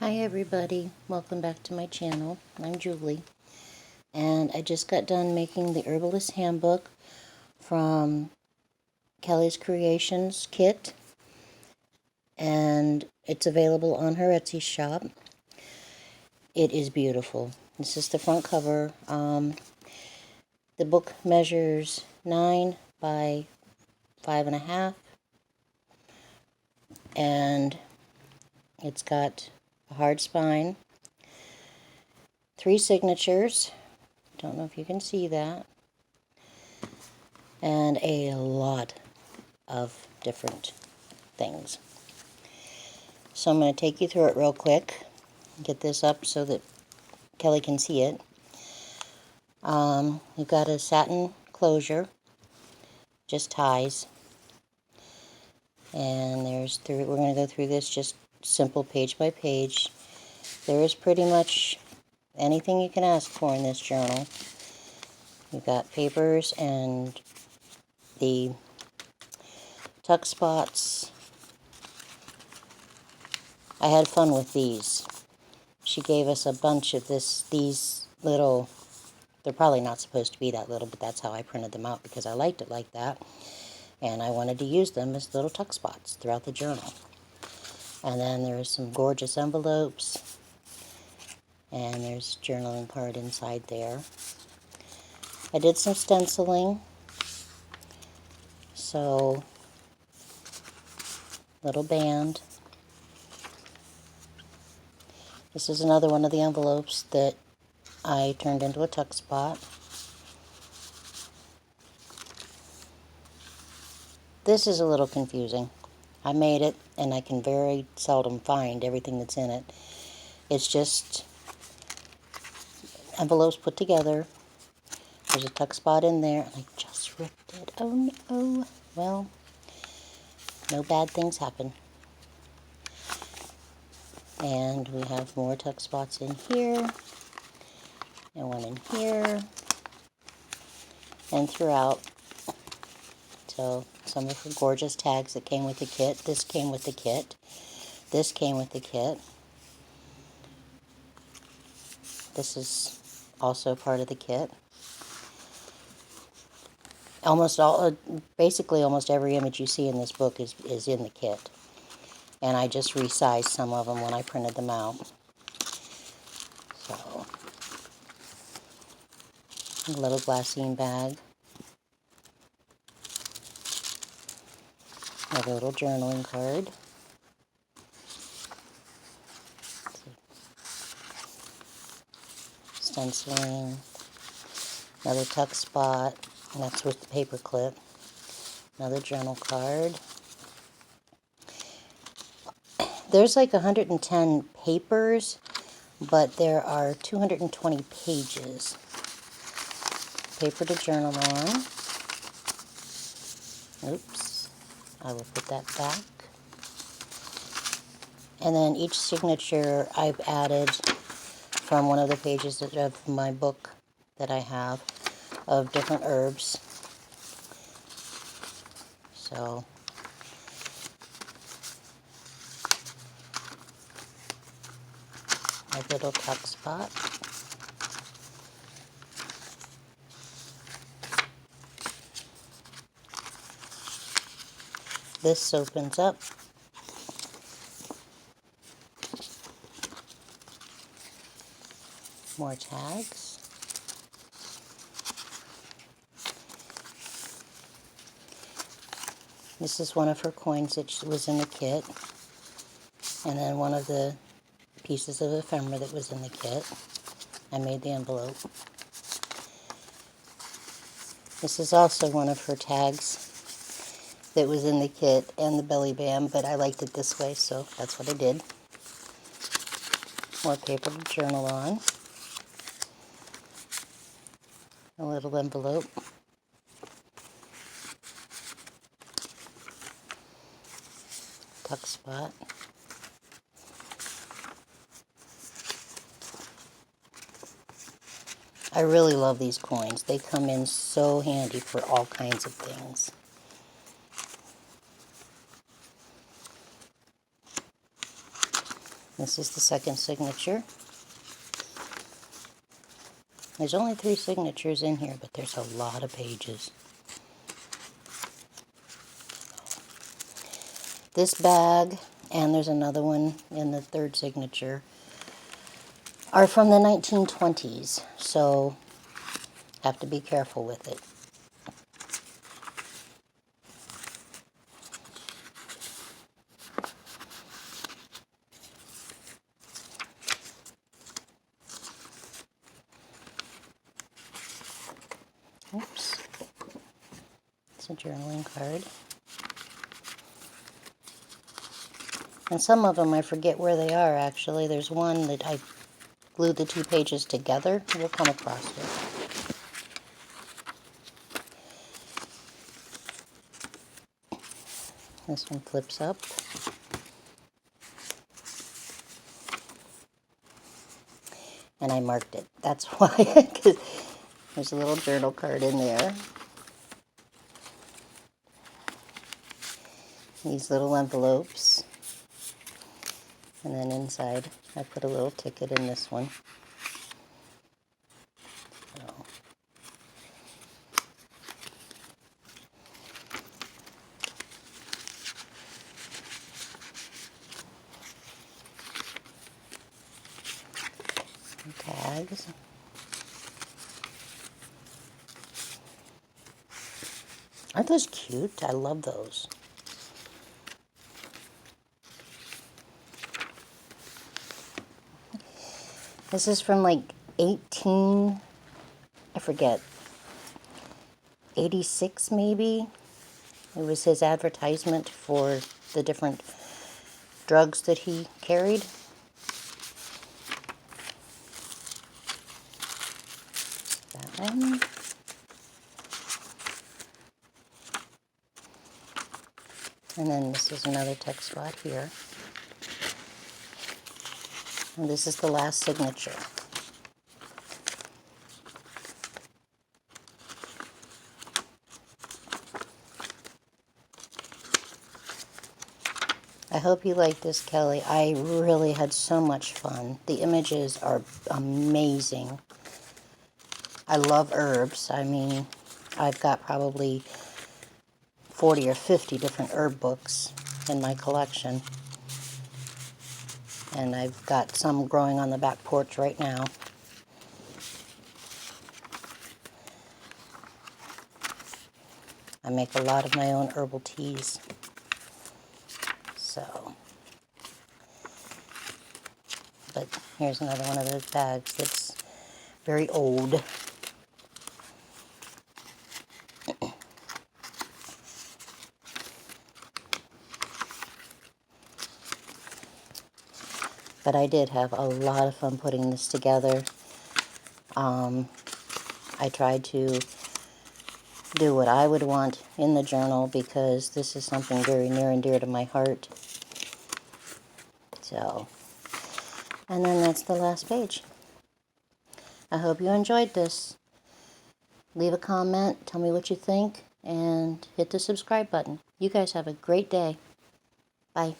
Hi everybody, welcome back to my channel. I'm Julie, and I just got done making the Herbalist Handbook from Kelly's Creations kit, and it's available on her Etsy shop. It is beautiful. This is the front cover. The book measures 9 by 5.5, and it's got a hard spine, 3 signatures. Don't know if you can see that. And a lot of different things. So I'm going to take you through it real quick. Get this up so that Kelly can see it. You've got a satin closure, just ties. And we're going to go through this just simple page by page. There is pretty much anything you can ask for in this journal. You've got papers and the tuck spots. I had fun with these. She gave us a bunch of these little, they're probably not supposed to be that little, but that's how I printed them out because I liked it like that. And I wanted to use them as little tuck spots throughout the journal. And then there's some gorgeous envelopes. And there's a journaling card inside there. I did some stenciling. So, little band. This is another one of the envelopes that I turned into a tuck spot. This is a little confusing. I made it, and I can very seldom find everything that's in it. It's just envelopes put together. There's a tuck spot in there, and I just ripped it. Oh no. Well, no bad things happen. And we have more tuck spots in here, and one in here, and throughout. So some of her gorgeous tags that came with the kit. This came with the kit. This came with the kit. This is also part of the kit. Basically almost every image you see in this book is in the kit. And I just resized some of them when I printed them out. So, a little glassine bag. A little journaling card. Stenciling. Another tuck spot. And that's with the paper clip. Another journal card. There's like 110 papers, but there are 220 pages. Paper to journal on. Oops. I will put that back. And then each signature I've added from one of the pages of my book that I have of different herbs. So, my little tuck spot. This opens up. More tags. This is one of her coins that was in the kit. And then one of the pieces of ephemera that was in the kit. I made the envelope. This is also one of her tags that was in the kit and the belly band, but I liked it this way, so that's what I did. More paper to journal on. A little envelope. Tuck spot. I really love these coins. They come in so handy for all kinds of things. This is the second signature. There's only 3 signatures in here, but there's a lot of pages. This bag, and there's another one in the 3rd signature, are from the 1920s, so have to be careful with it. Oops. It's a journaling card. And some of them I forget where they are, actually. There's one that I glued the 2 pages together. We'll come across it. This one flips up. And I marked it. That's why, because there's a little journal card in there. These little envelopes. And then inside, I put a little ticket in this one. So. Some tags. Aren't those cute? I love those. This is from like 18, I forget, 86 maybe. It was his advertisement for the different drugs that he carried. That one. And then this is another text spot here. And this is the last signature. I hope you like this, Kelly. I really had so much fun. The images are amazing. I love herbs. I mean, I've got probably 40 or 50 different herb books in my collection. And I've got some growing on the back porch right now. I make a lot of my own herbal teas. So, but here's another one of those bags that's very old. But I did have a lot of fun putting this together. I tried to do what I would want in the journal because this is something very near and dear to my heart. So, and then that's the last page. I hope you enjoyed this. Leave a comment, tell me what you think, and hit the subscribe button. You guys have a great day. Bye.